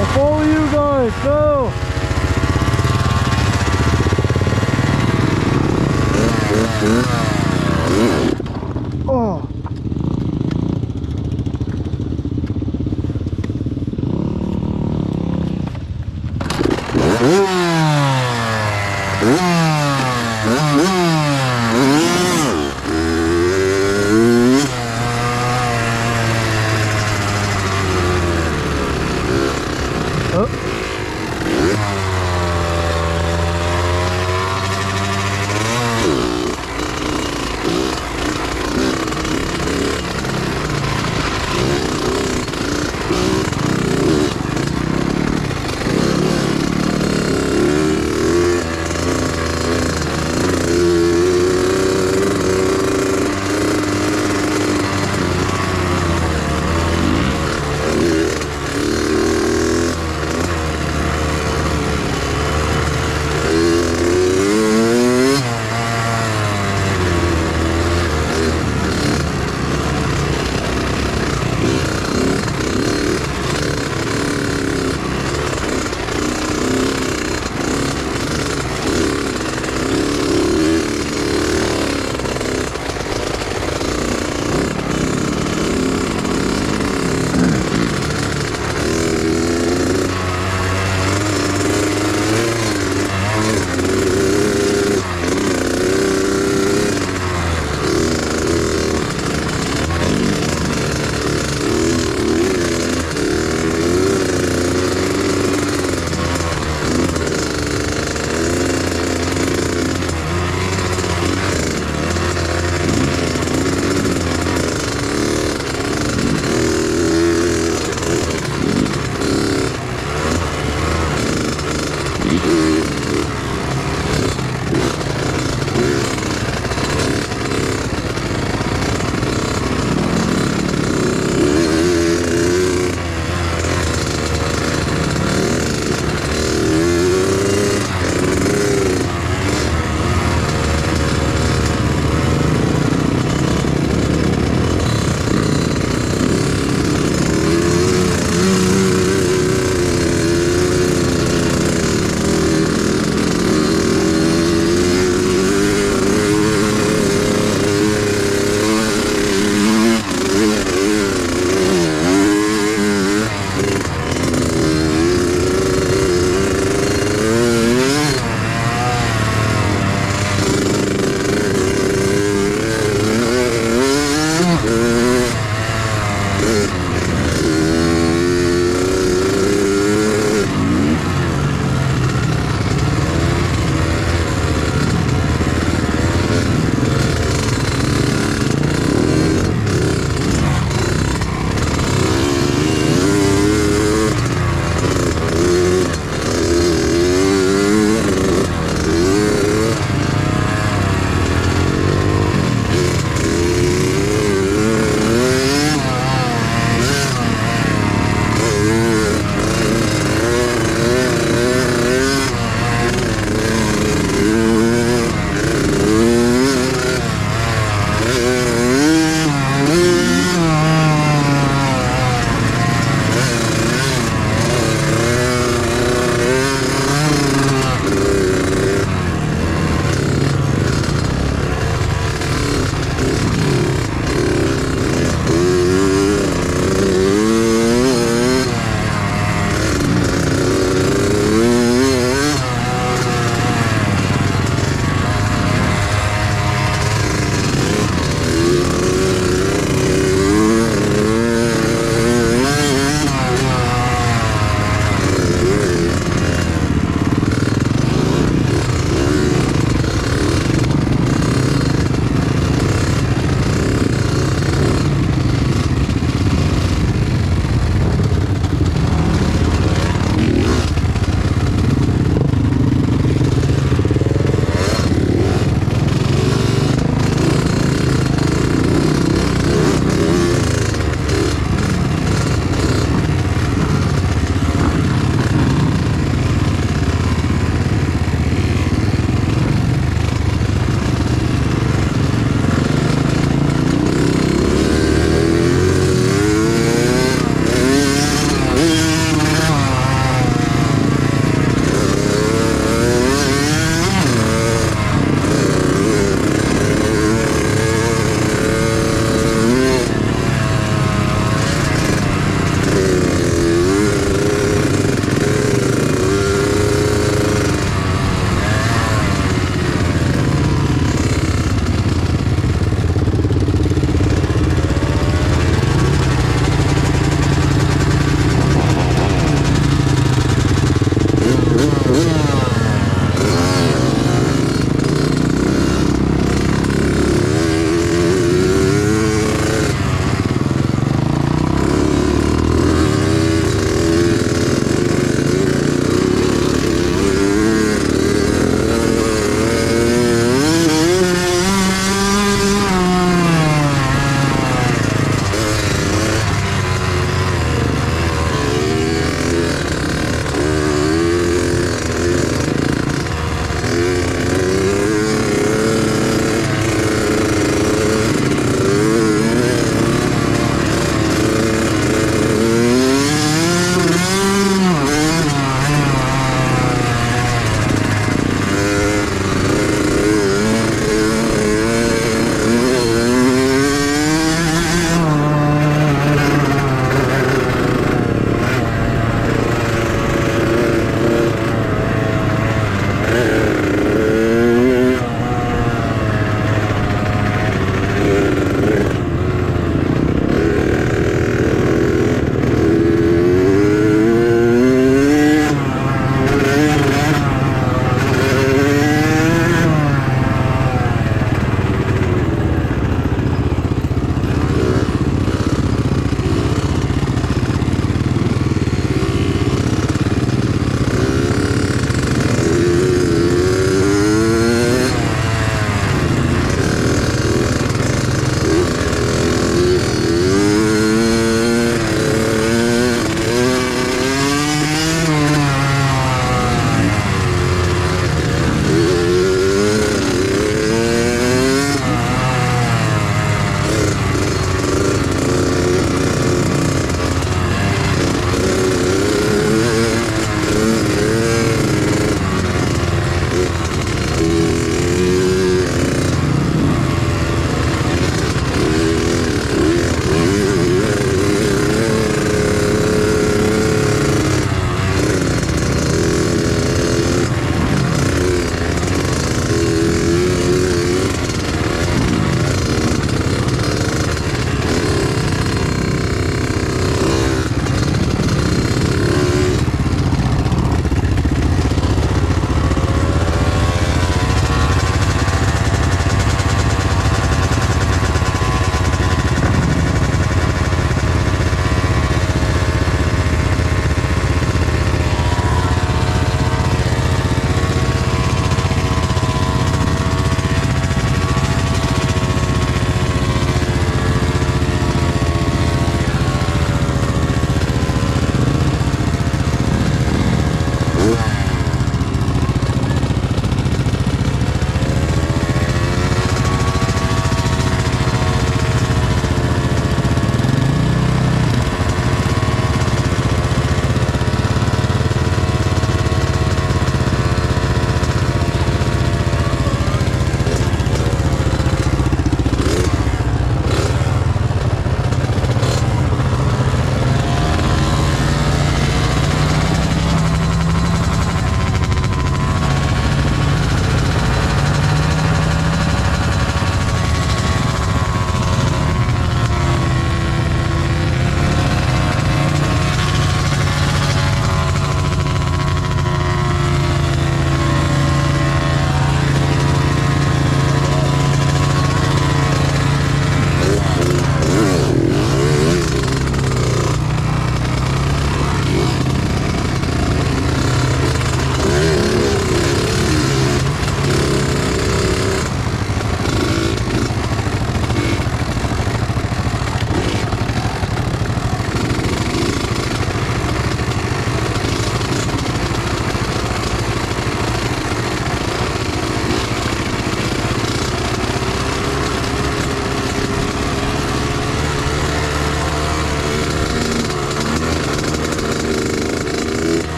I'll follow you guys, go! Oh!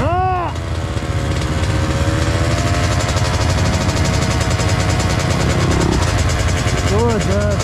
Ah! Good, man.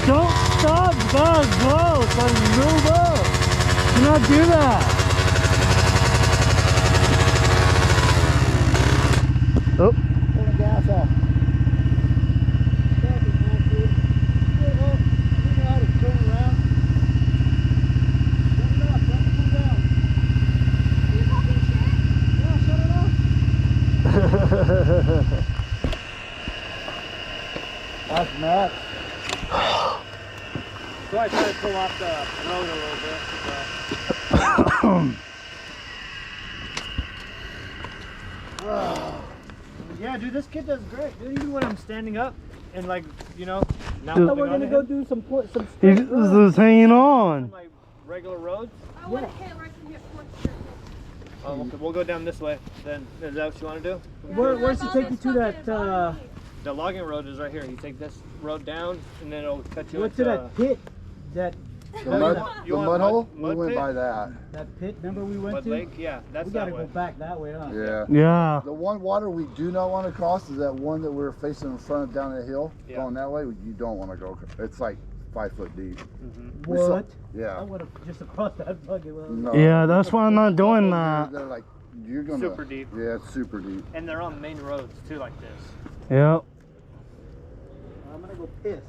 Don't stop, guys, bro. It's like move up. Do not do that. Oh. Turn the gas off. That's nuts. So I try to pull off the road a little bit. Yeah, dude, this kid does great. Dude, even when I'm standing up and like, you know, now Dude. we're gonna go do some He's just hanging on. my regular roads. I want to hit right from here. Okay, we'll go down this way. Then is that what you want to do? Where's he take you to that? The logging road is right here. You take this road down, and then it'll cut you. Went to that pit, that You mud want hole. mud We went pit? by that. pit, remember we went Mud to? Lake? Yeah, that's We that gotta way. go back that way, huh? Yeah. Yeah. The one water we do not want to cross is that one that we're facing in front of down the hill. Yeah. Going that way, you don't want to go. It's like 5 foot deep. Mm-hmm. We saw- What? I Yeah. would have just across that bucket. Well, No. Yeah, that's why I'm not doing that. They're like, you're gonna. Super deep. Yeah, it's super deep. And they're on main roads too, like this. Yep. I'm gonna go piss.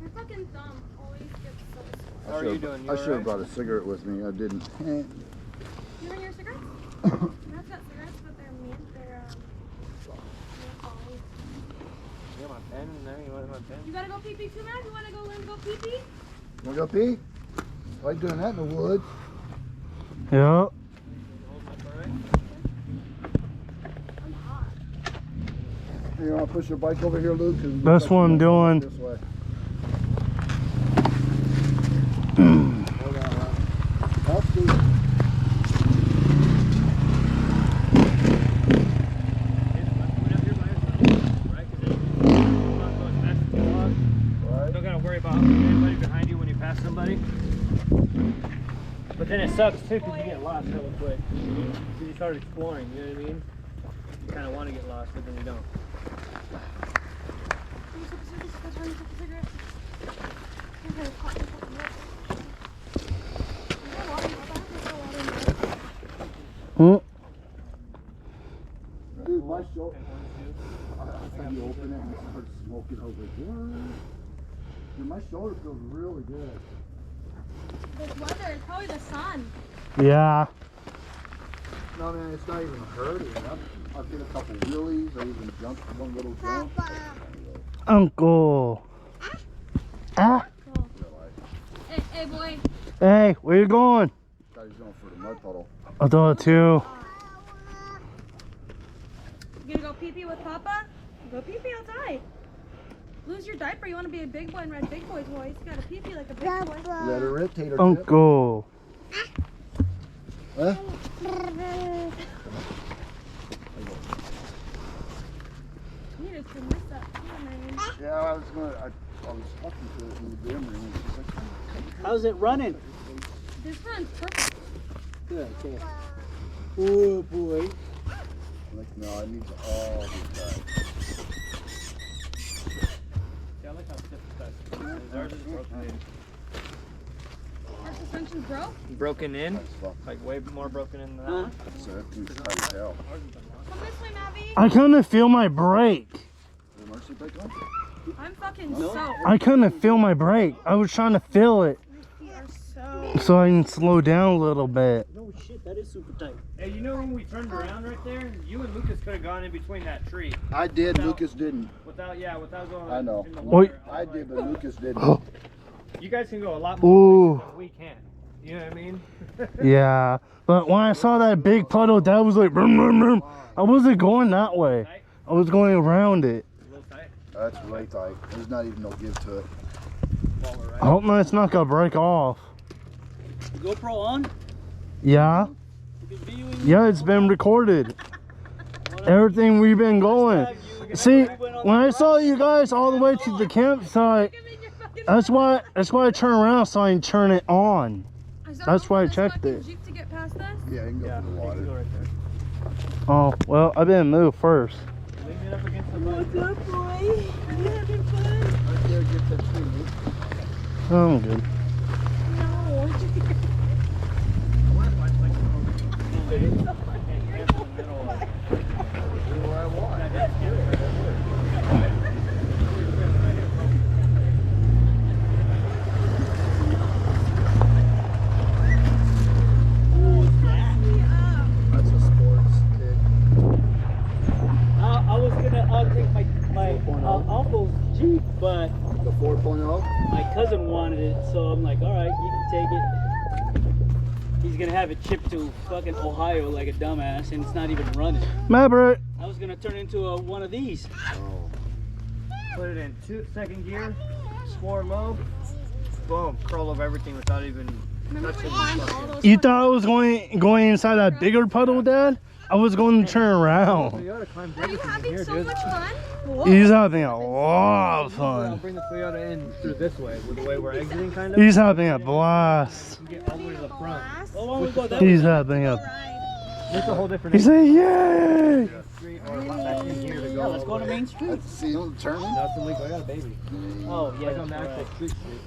Your fucking thumb always gets so sore. How are you doing? You I should have alright? brought a cigarette with me. I didn't. You and your cigarettes? I've got cigarettes, but they're mint. They're You got my pen in there? You want my pen? You gotta go pee pee too, man. You wanna go learn to go pee pee? Wanna go pee? I like doing that in the woods. Yep. Hold up, alright? I'm hot. You want to push your bike over here, Luke? 'Cause That's what I'm doing. This way. That's good. Right. Don't gotta worry about anybody behind you when you pass somebody. But then it sucks too because you get lost real quick. So you start exploring, you know what I mean? You kind of want to get lost, but then you don't. Hmm? Dude, my shoulder. I thought you open it and it starts smoking over here. Dude, my shoulder feels really good. This weather, it's probably the sun. Yeah. No, man, it's not even hurting. I've hit a couple wheelies. I even jumped one little jump. Uncle. Ah. Hey, boy. Hey, where you going? Thought he was going for the mud puddle. I thought too. You gonna go pee-pee with Papa? Go pee-pee outside. Lose your diaper. You want to be a big boy and ride big boy toys. You gotta pee-pee like a big boy. Let her rip, Tater. Uncle. Huh? You need to trim this up too, man. Yeah, I was talking to it in the gym room. She's like, How's it running? This runs perfect. Good, cool. Oh boy. I'm like, no, I need to all be cut. Yeah, I like how stiff it's cut. Ours is broken in. Our suspension's broke. Broken in? That's fuck. Like way more broken in than that Huh? one? So that thing's tight as hell. Come this way, Mavi. I couldn't feel my brake. Is the emergency brake on? I'm fucking No. soaked. I couldn't feel my brake. I was trying to feel it My feet are so. so I can slow down a little bit. No shit, that is super tight. Hey, you know when we turned around right there, you and Lucas could have gone in between that tree. I did. No. Lucas didn't. Without going I know. in the Wait. water. I did, but Lucas didn't. You guys can go a lot more Ooh. places, but we can't. You know what I mean? Yeah. But when I saw that big puddle, that was like, vroom, vroom, vroom. I wasn't going that way. Tight? I was going around it. A little tight. That's really tight. There's not even no give to it. Baller, right? I hope it's not gonna break off. GoPro on? Yeah. You can video Yeah, it's been recorded. Everything we've been going. See, when I saw you guys all the way to the campsite, that's why I turned around so I can turn it on. That's why I checked it. Jeep to get past us? Yeah, you can go Yeah, for the you can water. go right there. Oh, well, I didn't move first. Lean it up against the boat. up, boy? You having fun? Right there, get that tree. Oh, I'm good. No. That's a sports kid. I was gonna take my uncle's Jeep, but The 4.0? my cousin wanted it, so I'm like, all right, you can take it. He's gonna have it shipped to fucking Ohio like a dumbass, and it's not even running. Maverick. I was gonna turn into one of these. Oh. Put it in second gear, score low, boom, curl over everything without even Remember touching we climbed the all fucking. those You thought I was going inside that bigger puddle, Dad? I was going to turn around. Toyota climbed Are you everything in having here, so dude. much fun? He's having a lot of I'll fun. bring the Toyota in through this way, with the way we're exiting, kind of. He's having a blast. You get all the way to the front. Oh, why don't we go that way? He's having a. Ride. It's a whole different. He's like, yay! Street or second gear to go. Yeah, let's go to Main Street. That's the seal turning? No, it's illegal. I got a baby. Oh, yeah. Like on the that's actual right. street.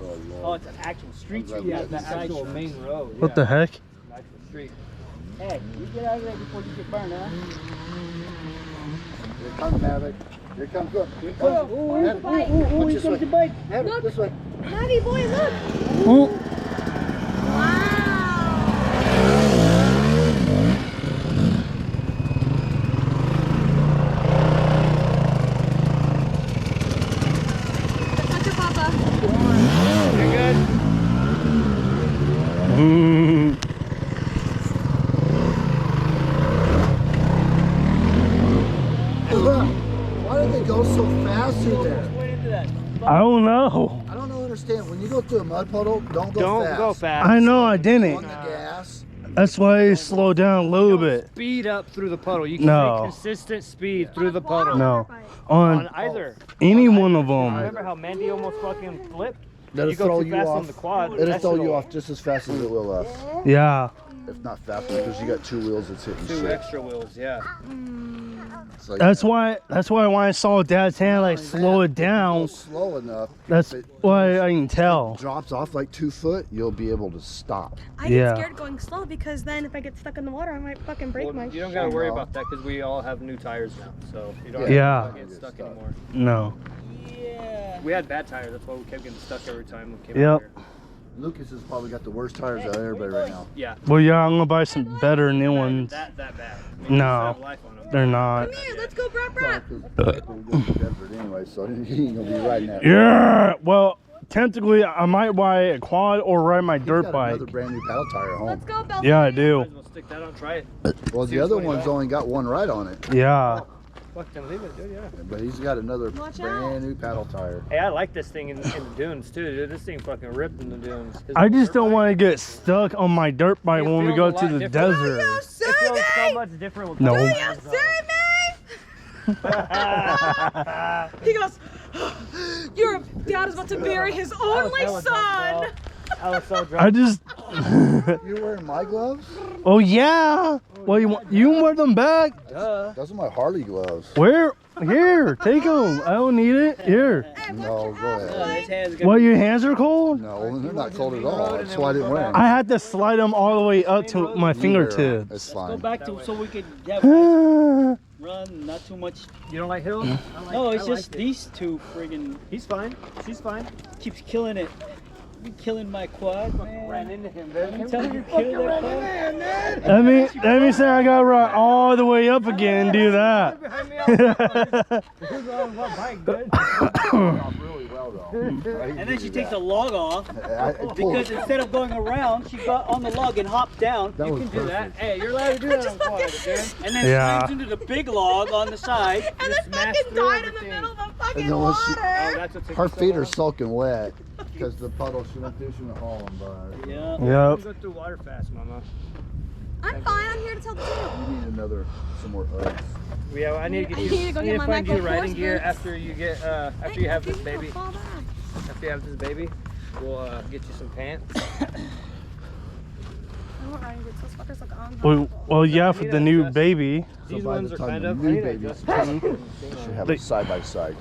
Oh, Oh, Lord. it's an actual street Yeah, street. Yeah, not the a side actual street. main road. What the heck? The actual street. Hey, you get out of there before you get burned, huh? Here comes Maverick. Here comes, look. Here comes. Oh, Maverick. bike. Look here this comes way. the bike. Maverick, Look. this way. Maddie, boy, look. Oh, Wow. Touch your papa. You're good? mm. Why did they go so fast through there? Way into that. I don't know. I don't understand. When you go through a mud puddle, don't go Don't fast. go fast. I know I On didn't. the gas. That's why I slowed down a little bit. Speed up through the puddle. You can No. make consistent speed through the puddle. No. On On either. any one of them. Remember how Mandy almost fucking flipped? That'll You go throw too you fast off. on the quad. It'll that's throw you slow. off just as fast as it will us. Yeah. if not faster, because you got 2 wheels that's hitting Two shit. extra wheels, yeah. It's like, That's why when I saw Dad's hand like slow it go down, slow enough. that's if it why I can tell. drops off like 2 foot, you'll be able to stop. I get Yeah. scared going slow because then if I get stuck in the water, I might fucking break Well, my. you don't gotta worry about that because we all have new tires now, so you don't Yeah. have to get stuck anymore. No. Yeah. We had bad tires, that's why we kept getting stuck every time we came Yep. out here. Lucas has probably got the worst tires out of everybody right now. Yeah. Well, yeah, I'm gonna buy some better new ones. That bad. I No. mean, we still have life on them. They're not. Come here, let's go, brap, brap. Because we're going to Denver anyway, so he ain't gonna be riding that. Yeah. Well, technically, I might buy a quad or ride my He's dirt got bike. another brand new paddle tire at home. Let's go, Belle. Yeah, I Might do. as well stick that on, try it. Well, the other one's only got 1 ride on it, Yeah. Fuck, then leave it, dude, yeah. but he's got another Watch brand new paddle tire. Hey, I like this thing in the dunes too, dude. This thing fucking ripped in the dunes. I just don't want to get stuck on my dirt bike It when we feels go a to lot the different. desert. It feels so much different with No. Do you see me? He goes, your dad is about to bury his only son. I was so drunk. I just. You're wearing my gloves? Oh yeah. Well, you wear them back. Duh. Those are my Harley gloves. Where? Here, take them. I don't need it. Here. No, go ahead. His hands Well, your hands are cold. No, they're not cold at all. That's why I didn't wear them. I had to slide them all the way up to my It's fingertips. Go fine. back to so we could have Yeah. run, not too much. You don't like hills? No, it's just these two friggin' He's fine. She's fine. keeps killing it. You killing my quad, man. Ran into him, I'm dude. telling you, kill that quad. Let me say I gotta ride all the way up again and do that. Behind me, Who's on what bike, dude? Off really well though. And then she takes the log off I pulled because it. instead of going around, she got on the log and hopped down. That You was can do that. perfect. Hey, you're allowed to do that on quads, dude. And then Yeah. climbs into the big log on the side. And Just then smash fucking through died in the everything. middle of the fucking And then when she- Oh, water. that's what took Her you so feet are long. soaking wet because the puddle she went through, she went hauling by. Yeah. You Yep. go through water fast, mama. I'm fine. I'm here to tell the tale. You need some more Uggs. Yeah, I need to get I you. need to go I get need my to find you Michael riding Kors gear boots. after you get after you have this baby. After you have this baby, we'll get you some pants. I want riding boots. Those fuckers look Well, yeah, for the new baby. These by ones the are time kind the of. new I need to baby adjust comes, this fucking You thing should on. have them side by side,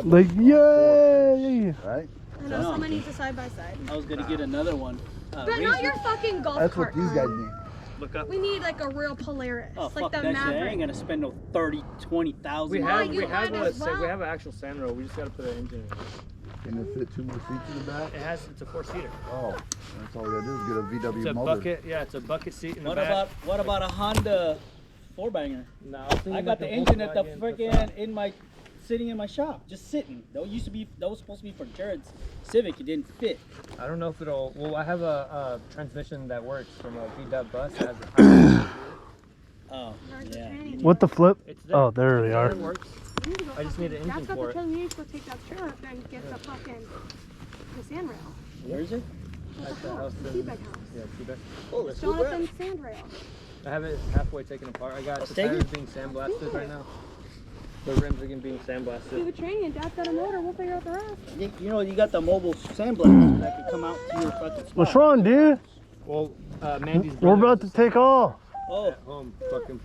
Like, yay! right? I know someone needs a side by side. I was gonna get another one. But not your fucking golf That's cart. what these guys need. Look up. We need like a real Polaris, Oh, like fuck the that shit. I ain't Maverick. gonna spend no 30, 20,000. We Why, have you we have might a as well. we have an actual sandrow. We just gotta put an engine in it. Can it fit 2 more seats in the back? It's a 4-seater. Oh, that's all we gotta do is get a VW It's a motor. bucket. Yeah, it's a bucket seat in the What back. about a Honda 4-banger? No, I got the engine at the freaking sitting in my shop, just sitting. That was supposed to be for Jared's Civic. It didn't fit. I don't know if it'll. Well, I have a transmission that works from a VW bus. That has Oh, yeah. What the flip? it's there. Oh, there they are. It works. I just need an engine for it. You need to go take that trailer up there and get the fucking sand rail. Where is it? At the house. The Seaback house. Yeah, Seaback. Oh, let's Jonathan's sand rail. I have it halfway taken apart. I got Let's the take tires it. being sandblasted right now. The rims are being Do sandblasted. the training and Dad's got a motor. We'll figure out the rest. You know, you got the mobile sandblaster that can come out to your fucking spot. What's wrong, dude? Well, Mandy's We're brother about to take off. Oh, at home fucking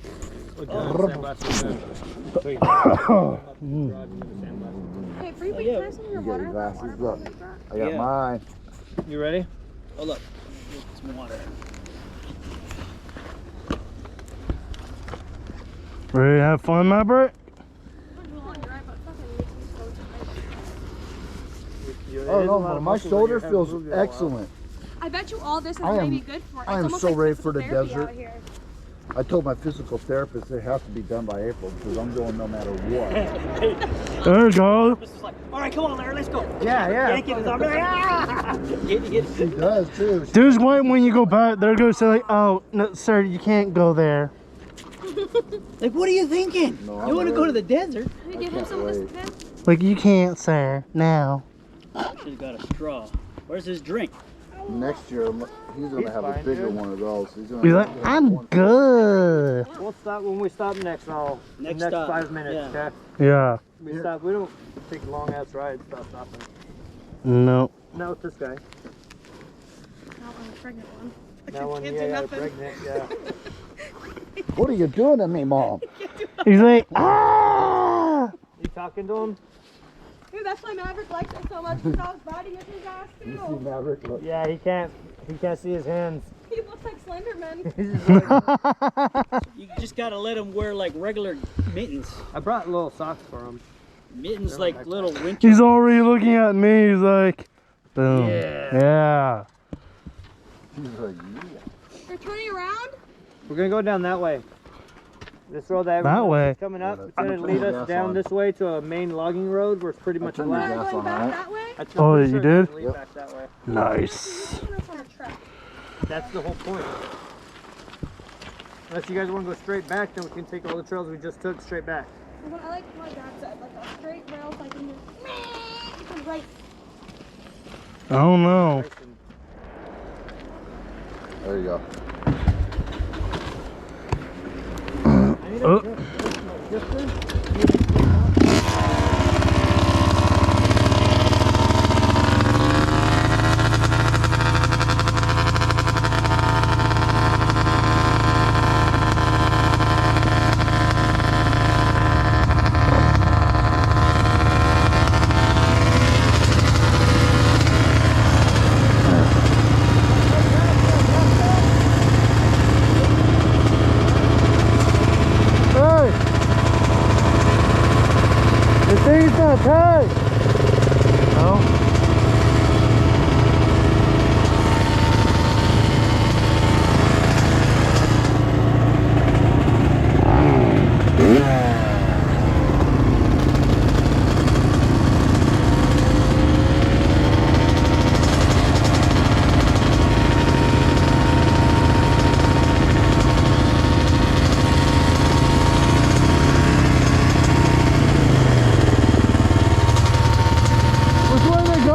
sandblasted rims. So you garage and sandblasted. Hey, free yeah. can I some of your You got water? your That glasses, water look. bottle you brought? I got Yeah. mine. You ready? hold up. Get some water. Ready to have fun, my Brett? I'm gonna do a long drive, but fucking makes me so tired. Oh no, my shoulder feels excellent. I bet you all this is I am- maybe good for it. I It's am almost so like ready physical for the therapy desert. out here. I told my physical therapist it has to be done by April because I'm going no matter what. There you go. This is like, all right, come on, Larry, let's go. Yeah, yeah. Yank it, I'm like, ah! Get She does too. Dude's wait when you go back. They're gonna say like, oh, no, sir, you can't go there. Like, what are you thinking? No, You I'm want to go to the desert? Can you give him can't some of this wait. pin? Like, you can't, sir. Now. Should have got a straw. Where's his drink? Next year, he's gonna have a fine, bigger dude. one of those. He's gonna Be like, I'm good. We'll stop when we stop next. Next next stop. 5 minutes. Yeah. Okay. Yeah. We stop. We don't take long ass rides. Stop stopping. No. Not with this guy. Not one, the pregnant one. That one, Can't yeah, do yeah, nothing. pregnant, yeah. What are you doing to me, Mom? He's like, ah! You talking to him? Dude, that's why Maverick likes it so much because I was biting at his ass You see too. Maverick? Look. Yeah, he can't see his hands. He looks like Slenderman. He's just like, You just gotta let him wear like regular mittens. I brought little socks for him. Mittens like little winter. He's already looking at me. He's like, boom. Yeah. Yeah. He's like, yeah. We're turning around. We're gonna go down that way. This road that That everyone way? is coming up, Yeah, it's gonna I'm lead putting us gas down on. this way to a main logging road where it's pretty much turn the flat. We're gas going on, back alright? that way. I'm Oh, pretty you sure it's did? gonna lead Yep. back that way. Nice. You're taking us on a trek. That's the whole point. Unless you guys want to go straight back, then we can take all the trails we just took straight back. I like what my dad said, like a straight rail so I can just you can right. I don't know. There you go. Oh. Hey! The thing's not tight! No? Which way they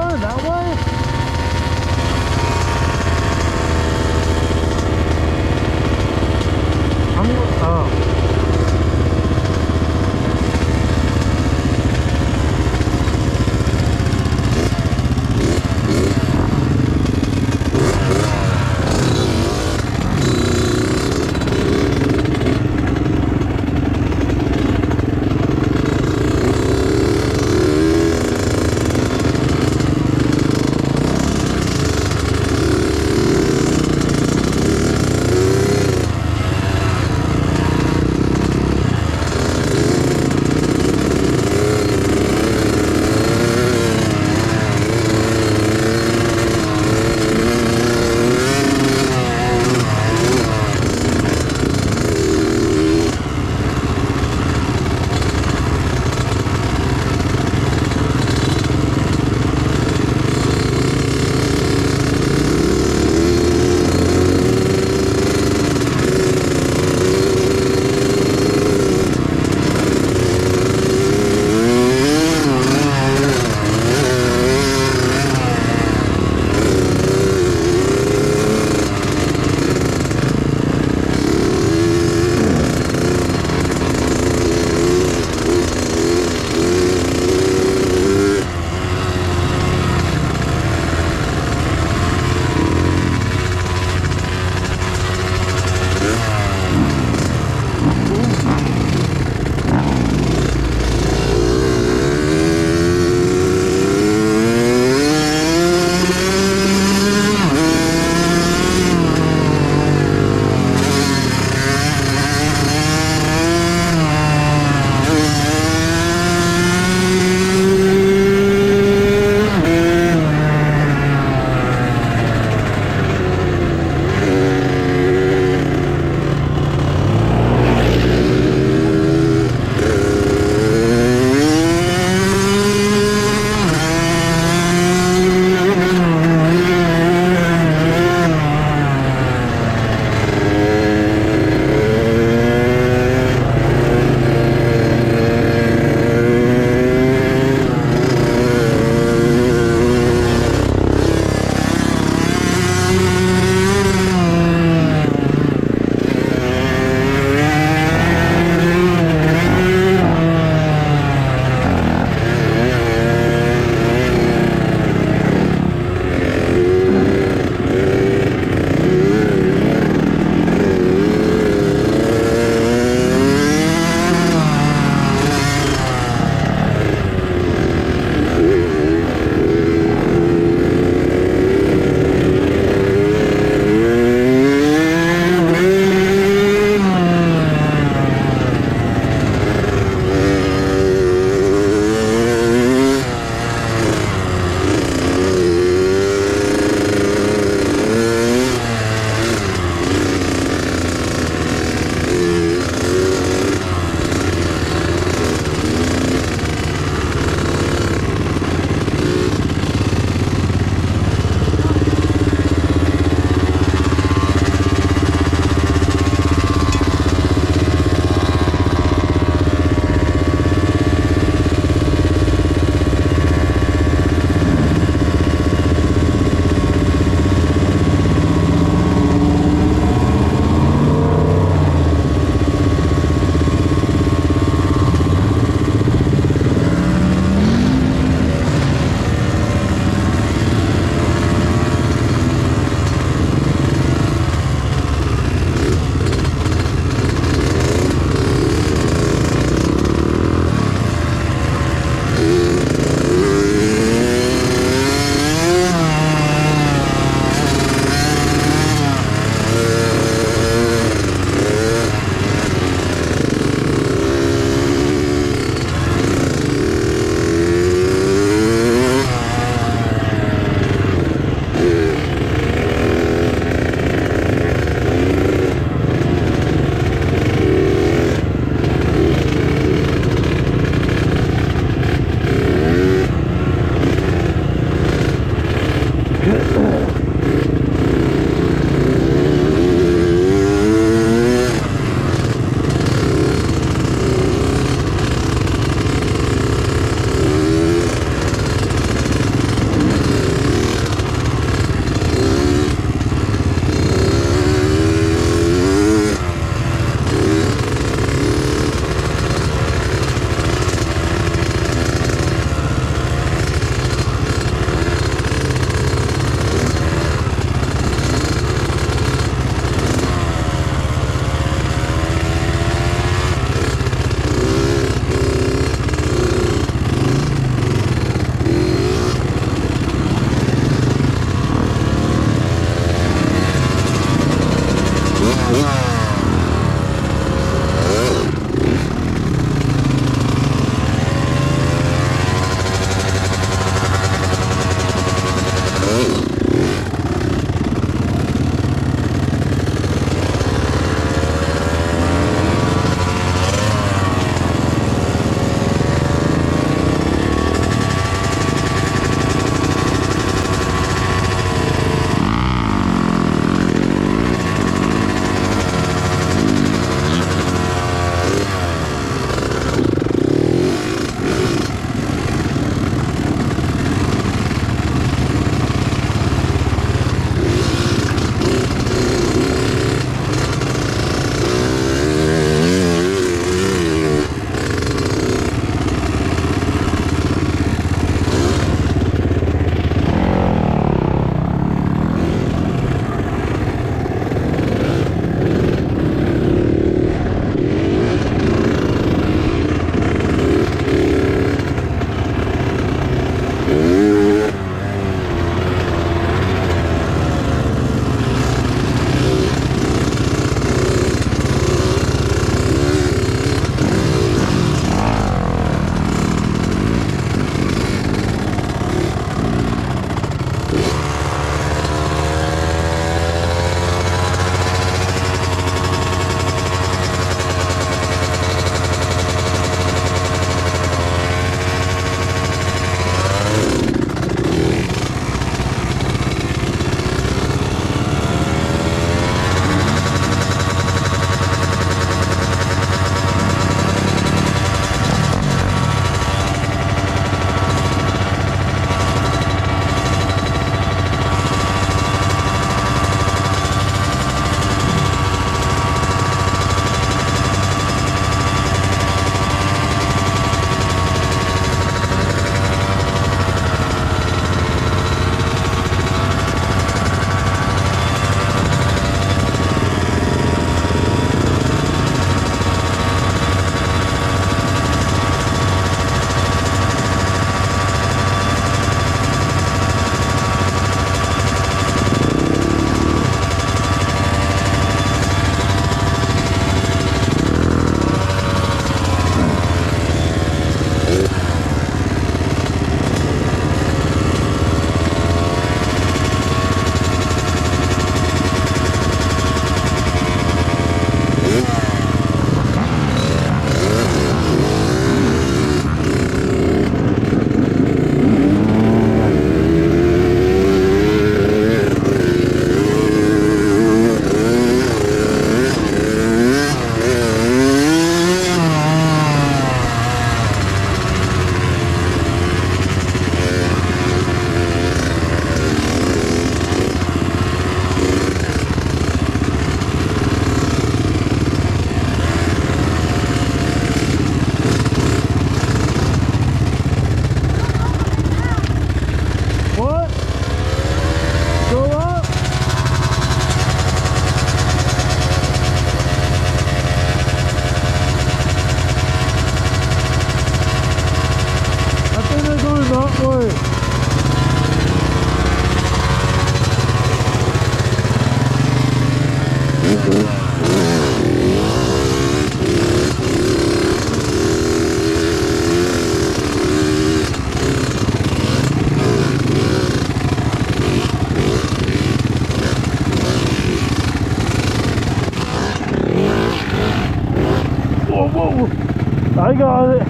whoa, whoa. I got it.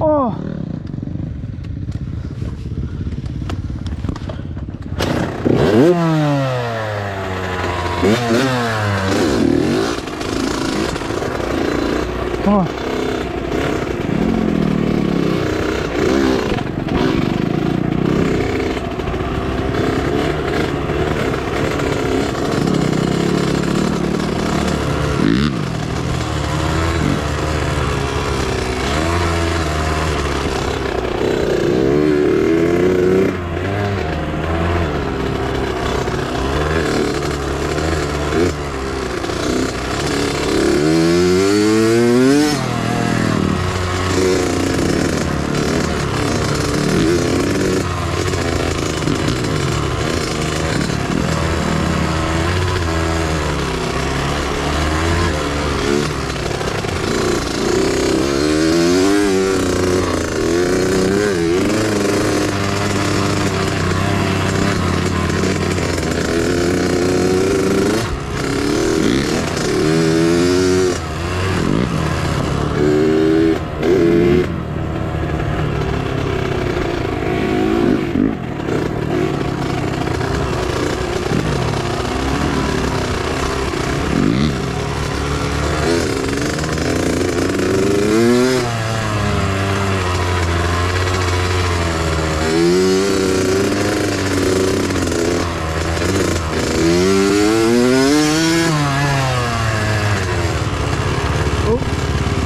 Oh. Come on.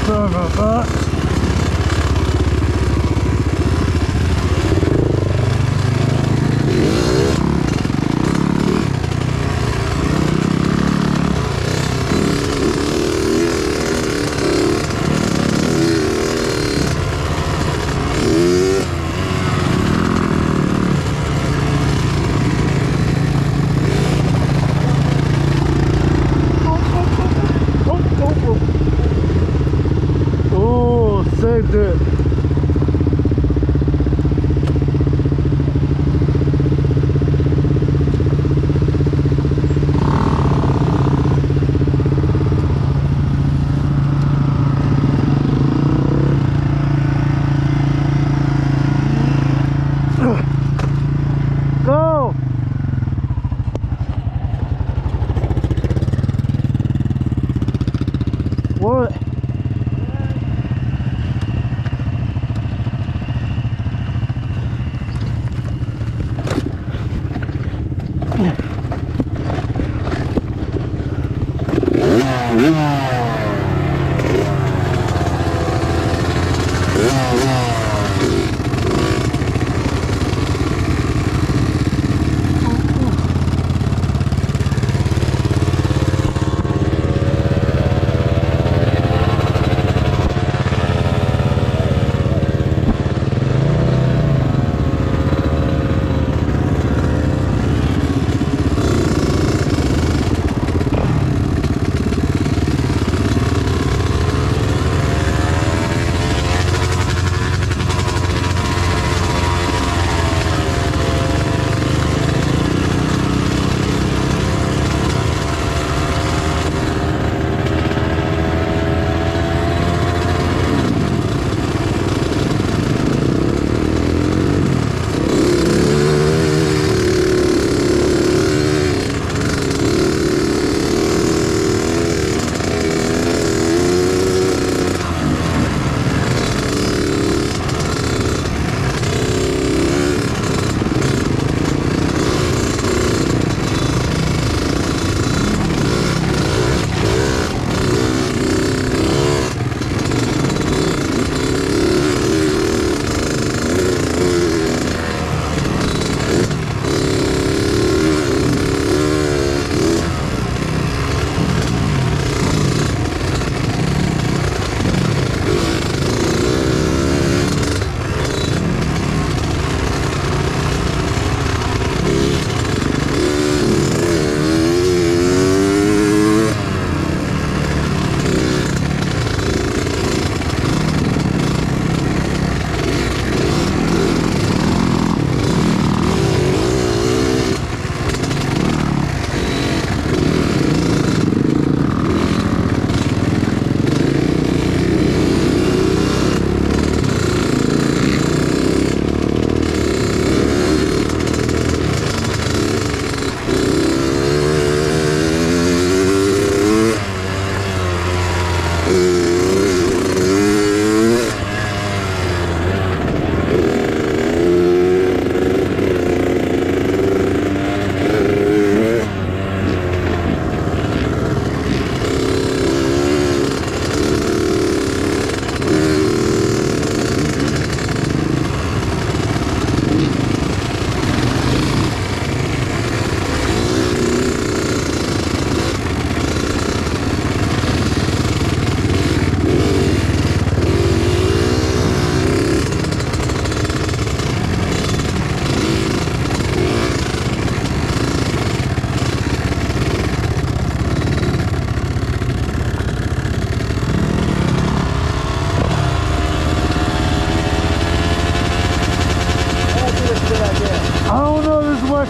Sorry about that. Oh, saved it. Go! What?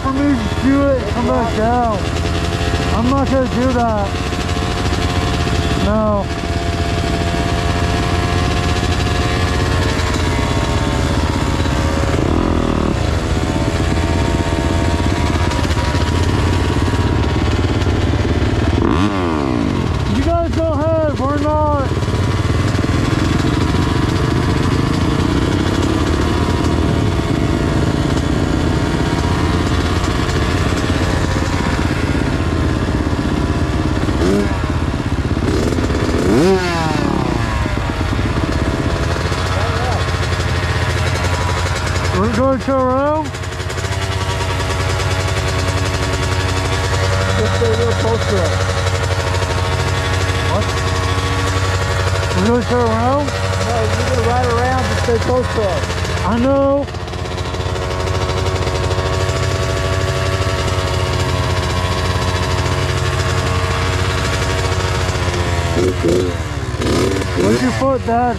for me to do it and come back down. I'm not gonna do that. No. You guys go ahead, we're not. We're going to around. Just stay real close to it. What? We're going to turn around? No, you're gonna ride around and stay close to us. I know. Where's your foot, Dad?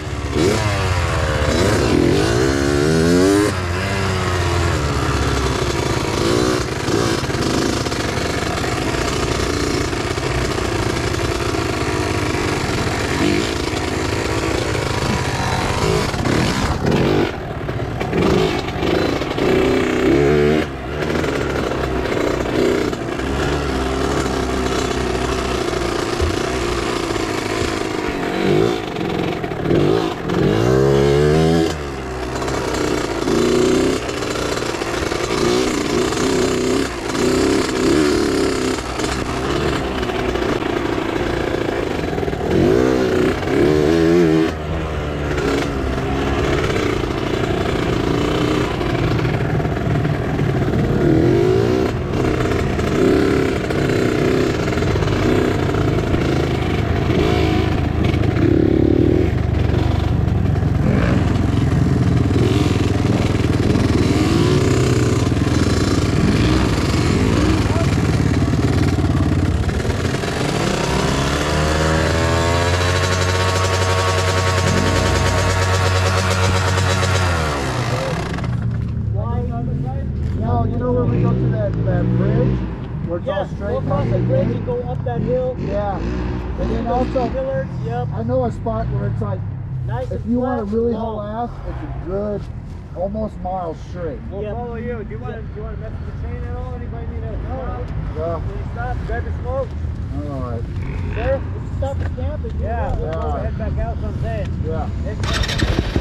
No, you know where we go to that bridge? Where it's all Yeah, straight go across the down bridge and go up that hill. Yeah. And then also, Pillars, yep. I know a spot where it's like, Nice if and you want flat, to really long. haul ass, it's a good, almost mile straight. We'll Yep. follow you. Do you want to mess with the chain at all? Anybody need a help? Yeah. Can you stop? Grab your smoke. All right. There, we can stop the camp if you Yeah, want. we'll Yeah. head back out. That's what I'm saying. Yeah.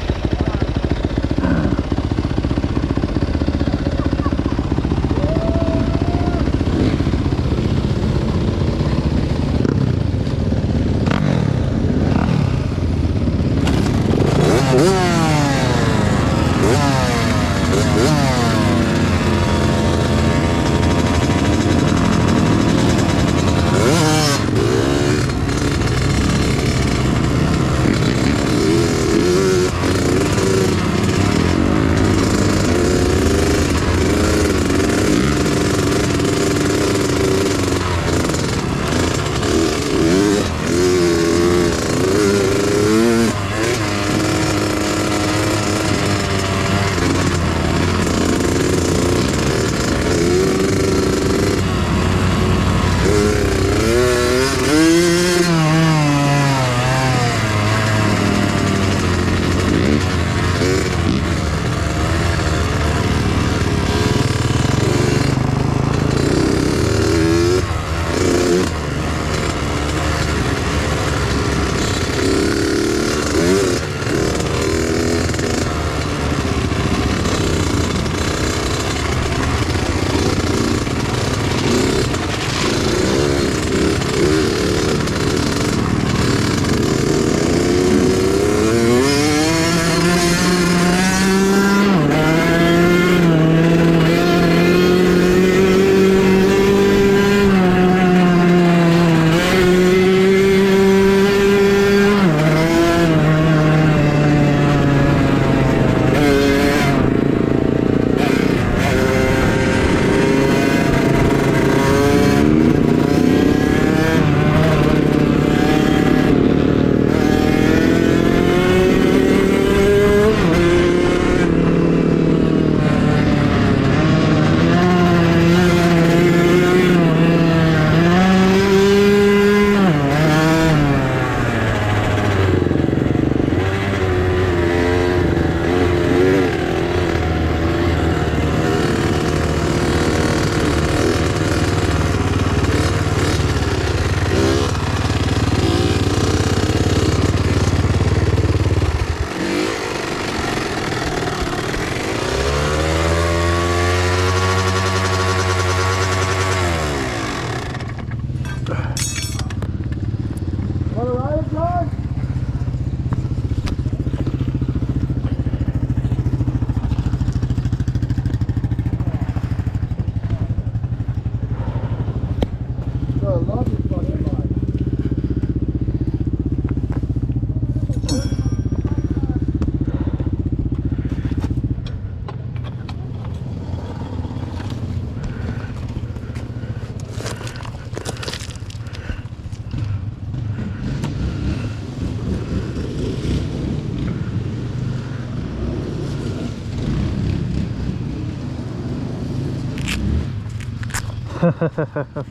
I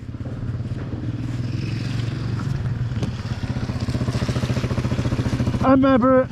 remember it.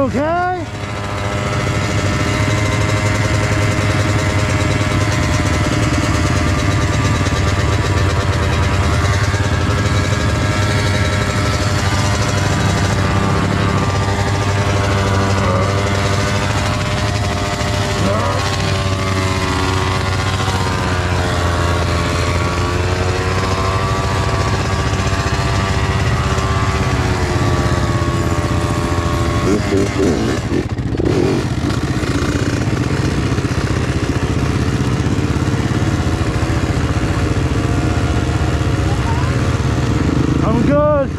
okay? I'm good.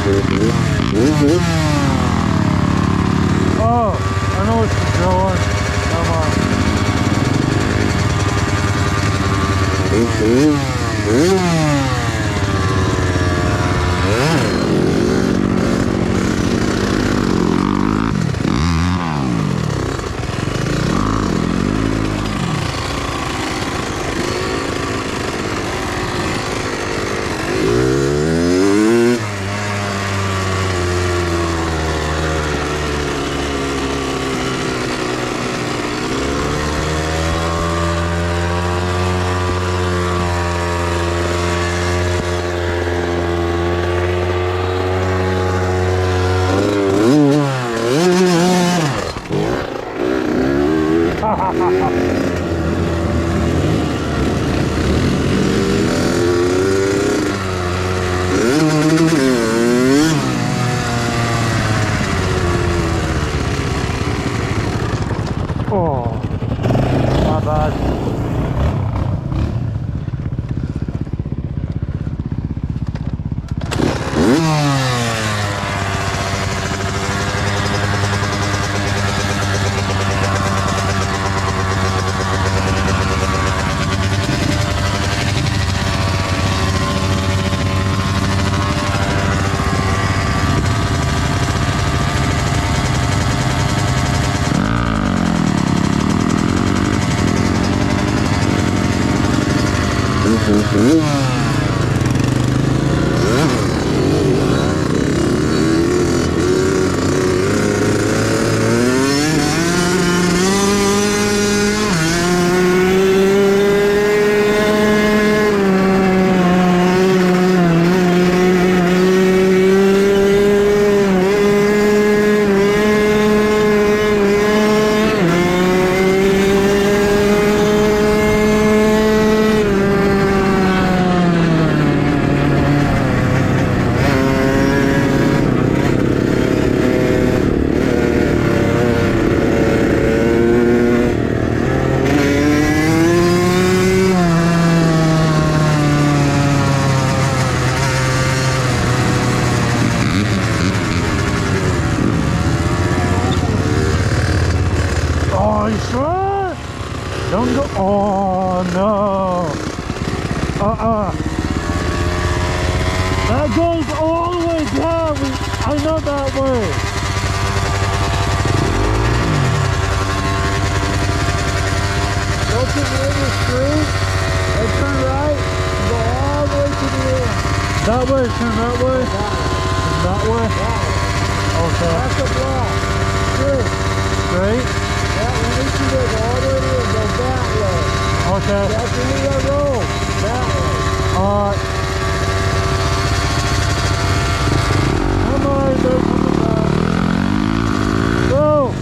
Oh, I know what you're doing. Come Oh, my bad. Oh, you sure? Don't go. Oh, no. That goes all the way down. I know that way. Go to the other street and turn right and go all the way to the end. That way, turn that way? That way? Okay. That's a block. Straight. Straight? Yeah, we need you to go all the way to go that way. Okay. That's the end of the road. That way. Alright. Come on, they're coming back. Go!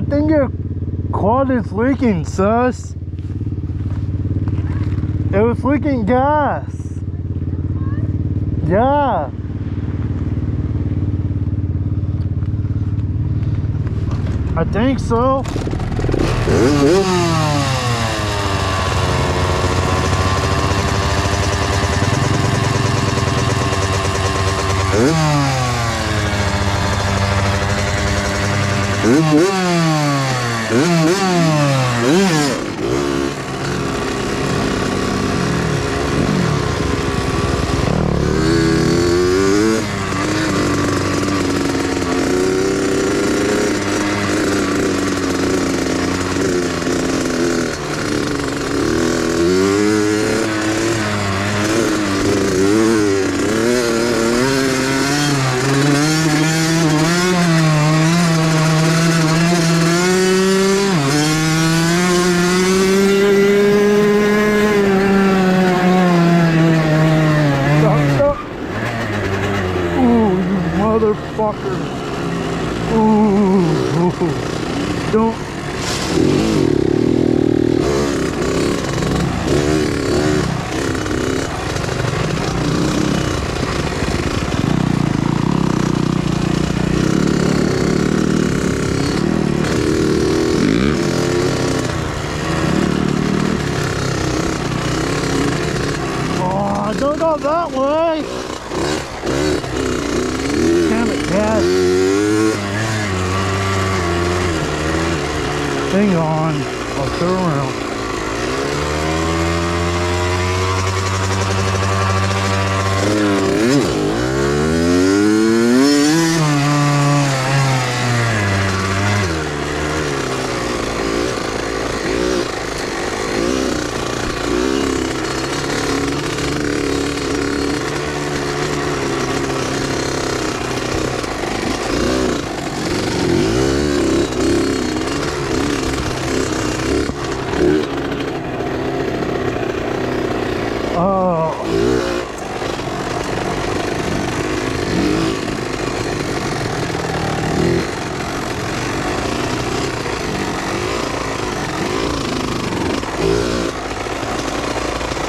think your quad is leaking, sus. It was leaking gas. Yeah. I think so. Motherfucker. Ooh. Don't. Oh, don't go that way. Damn it, Dad. Hang on. I'll turn around.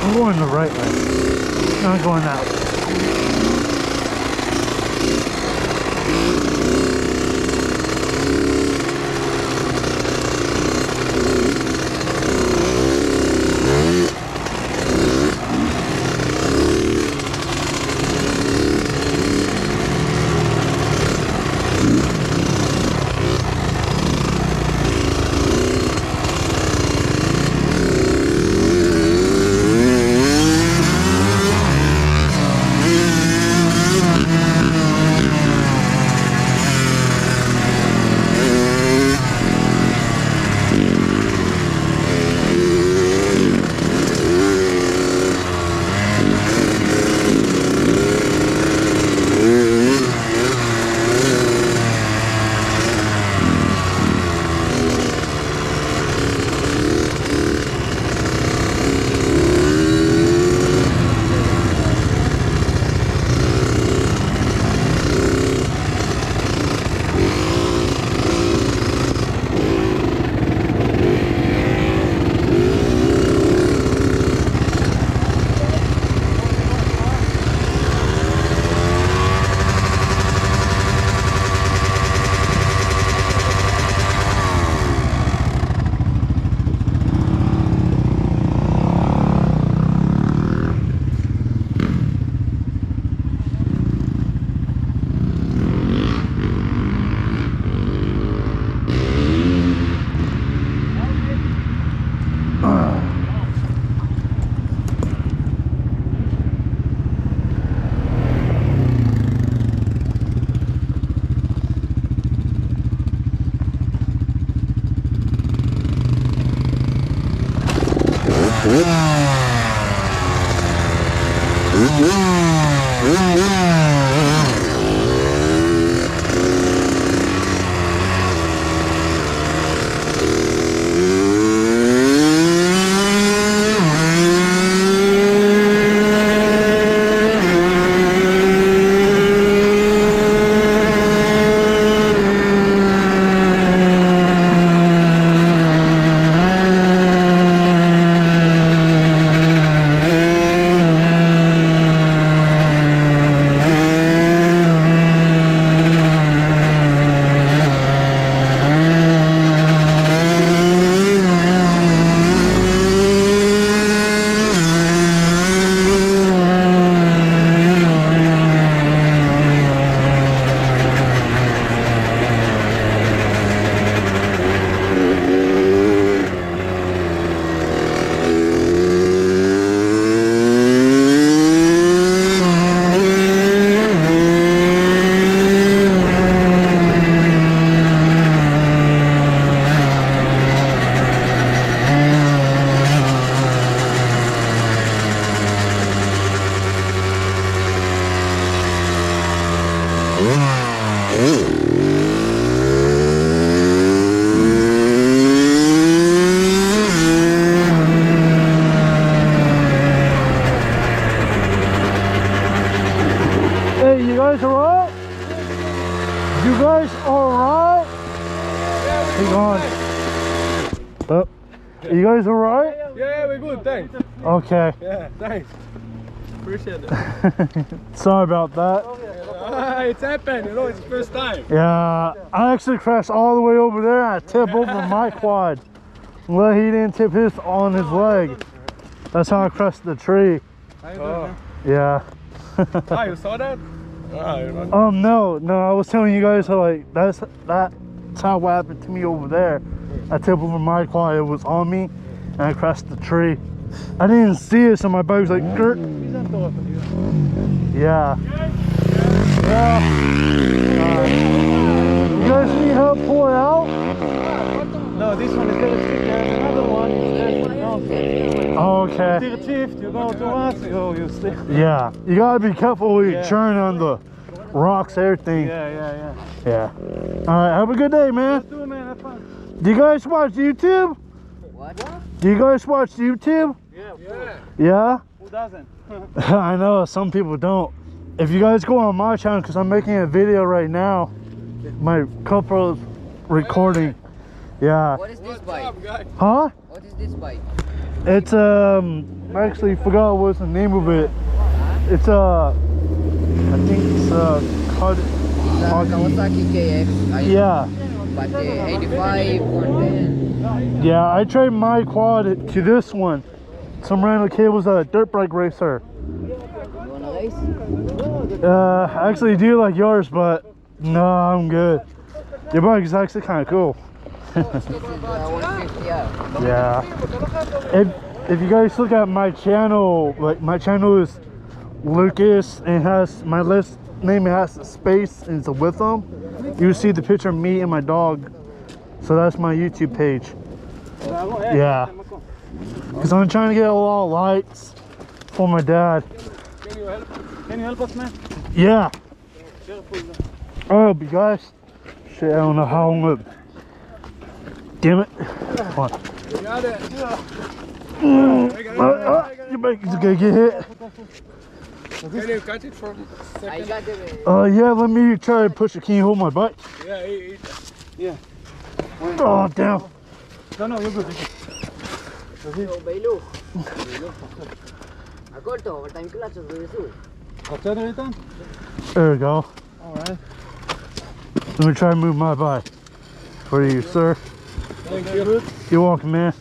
I'm going the right way. Not going that way. guys alright? You guys alright? Hang on. Oh, you guys alright? Yeah, we're good, thanks. Okay. Yeah, thanks. Appreciate it. Sorry about that. It's happened, you know, it's the first time. Yeah, I actually crashed all the way over there. I tipped over my quad. Well, he didn't tip his on his leg. That's how I crashed the tree. Oh. Yeah. Ah, you saw that? Ah, you're not. No, I was telling you guys how like that's how what happened to me over there. I tipped over my quad. It was on me, and I crashed the tree. I didn't see it, so my bike was like, Gert. Yeah. You guys need help pull it out? No, this one is gonna stick. There's another one. Oh, okay. Stick shift, you go to us, you stick. Yeah. You gotta be careful when you turn on the rocks, everything. Yeah. Yeah. Alright, have a good day, man. Do it, man, have fun. Do you guys watch YouTube? What? Do you guys watch YouTube? Yeah. Yeah? Who doesn't? I know, some people don't. If you guys go on my channel, because I'm making a video right now, my GoPro's recording. Yeah. What is this bike? Huh? What is this bike? It's, I actually forgot what's the name of it. It's, I think it's, Kawasaki KX. yeah. But 85, 110. Yeah, I traded my quad to this one. Some random kid was a dirt bike racer. You wanna race? I actually do like yours, but no, I'm good. Your bike is actually kind of cool. This is 150, yeah. Yeah. If you guys look at my channel, like my channel is Lucas, and has my list name has a space and it's a with them. You see the picture of me and my dog. So that's my YouTube page. Yeah. Because I'm trying to get a lot of likes for my dad. Can you help us, man? Yeah. Oh, you guys. Shit, I don't know how I'm gonna. Damn it. Come on. You got it. Your bike is gonna get hit. Can you catch it for a second? I got it. Yeah, let me try to push it. Can you hold my bike? Yeah. Oh, damn. No, you're good. Bailu. Acorto, overtime clutch of the There we go. Alright. Let me try to move my bike for you, sir. Thank you. You're welcome, man.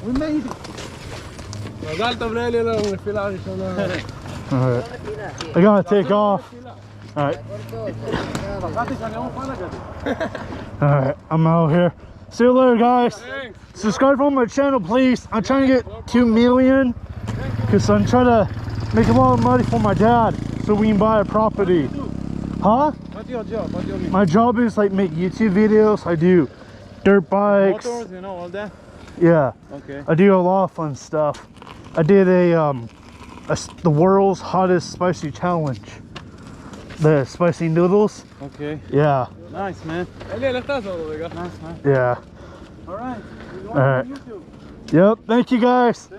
We made it. Alto Aurelio non filare sono. Alright. I gotta take off. Alright. Alright, I'm out here. See you later, guys. Thanks. Subscribe on my channel, please. I'm trying to get 2 million because I'm trying to make a lot of money for my dad so we can buy a property. Huh? What's your job? What do you mean? My job is like make YouTube videos. I do dirt bikes. Motors, you know, all that? Yeah. Okay. I do a lot of fun stuff. I did the world's hottest spicy challenge. The spicy noodles. Okay. Yeah. Nice, man. Nice, man. Yeah. Alright. Alright. Yep. Thank you, guys.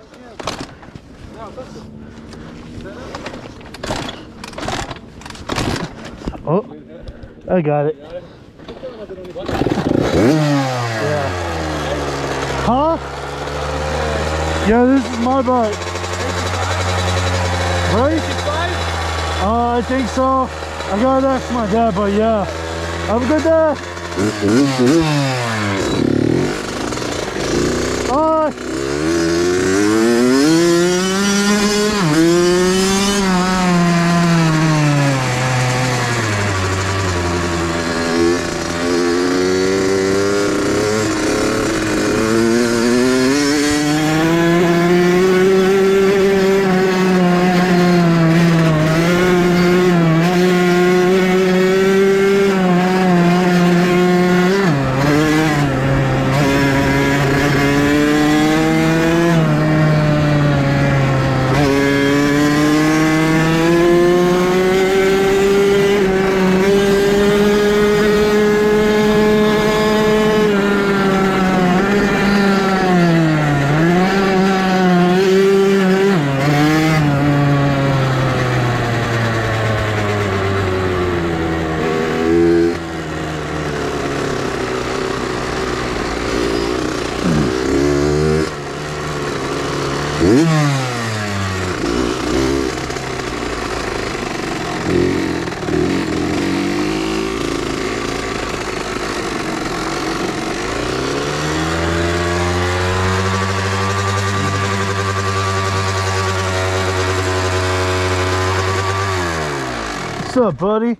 Oh, I got it. Yeah. Huh? Yeah, this is my bike. Right? I think so. I gotta ask my dad, but yeah. Have a good day. Bye. What's up, buddy?